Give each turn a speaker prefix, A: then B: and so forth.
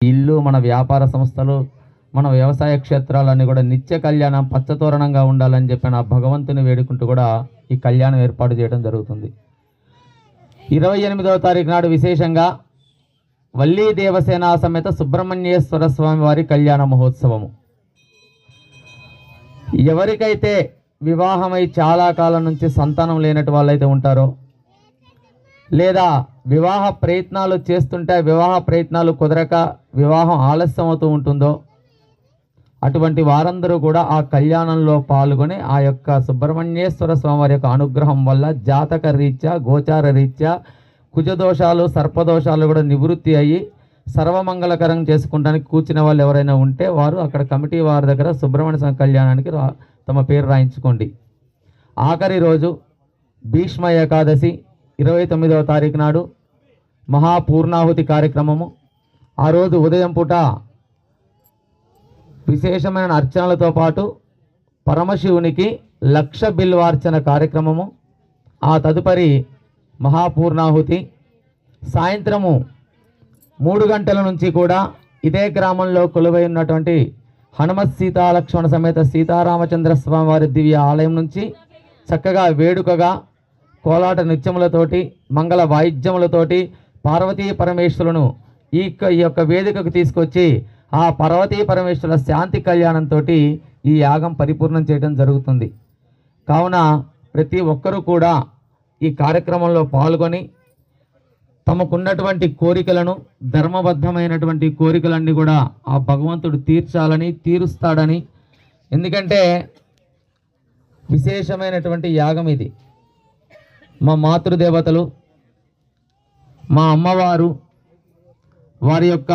A: ఇల్లు, మన వ్యాపార సంస్థలు, మన వ్యవసాయ క్షేత్రాలన్నీ కూడా నిత్య కళ్యాణం పచ్చతోరణంగా ఉండాలని చెప్పి నా భగవంతుని వేడుకుంటూ కూడా ఈ కళ్యాణం ఏర్పాటు చేయడం జరుగుతుంది. 28వ తారీఖు నాడు విశేషంగా వల్లీ దేవసేన సమేత సుబ్రహ్మణ్యేశ్వర స్వామి వారి కళ్యాణ మహోత్సవము. ఎవరికైతే వివాహమై చాలా కాలం నుంచి సంతానం లేనట్టు వాళ్ళైతే ఉంటారో, లేదా వివాహ ప్రయత్నాలు చేస్తుంటే వివాహ ప్రయత్నాలు కుదరక వివాహం ఆలస్యం అవుతూ ఉంటుందో, అటువంటి వారందరూ కూడా ఆ కళ్యాణంలో పాల్గొని ఆ యొక్క సుబ్రహ్మణ్యేశ్వర స్వామి వారి యొక్క అనుగ్రహం వల్ల జాతక రీత్యా, గోచార రీత్యా కుజదోషాలు, సర్పదోషాలు కూడా నివృత్తి అయ్యి సర్వమంగళకరం చేసుకుంటానికి కూర్చున్న వాళ్ళు ఎవరైనా ఉంటే వారు అక్కడ కమిటీ వారి దగ్గర సుబ్రహ్మణ్య స్వామి కళ్యాణానికి తమ పేరు రాయించుకోండి. ఆఖరి రోజు భీష్మ ఏకాదశి 29వ తారీఖు నాడు మహాపూర్ణాహుతి కార్యక్రమము. ఆ రోజు ఉదయం పూట విశేషమైన అర్చనలతో పాటు పరమశివునికి 1,00,000 బిల్వార్చన కార్యక్రమము. ఆ తదుపరి మహాపూర్ణాహుతి. సాయంత్రము 3 గంటల నుంచి కూడా ఇదే గ్రామంలో కొలువై ఉన్నటువంటి హనుమత్ సీతాలక్ష్మణ సమేత సీతారామచంద్ర స్వామి వారి దివ్య ఆలయం నుంచి చక్కగా వేడుకగా కోలాట నృత్యములతోటి, మంగళ వాయిద్యములతోటి పార్వతీ పరమేశ్వరులను ఈ యొక్క వేదికకు తీసుకొచ్చి ఆ పార్వతీ పరమేశ్వరుల శాంతి కళ్యాణంతో ఈ యాగం పరిపూర్ణం చేయడం జరుగుతుంది. కావున ప్రతి ఒక్కరూ కూడా ఈ కార్యక్రమంలో పాల్గొని తమకున్నటువంటి కోరికలను, ధర్మబద్ధమైనటువంటి కోరికలన్నీ కూడా ఆ భగవంతుడు తీర్చాలని, తీరుస్తాడని. ఎందుకంటే విశేషమైనటువంటి యాగం ఇది. మా మాతృదేవతలు, మా అమ్మవారు వారి యొక్క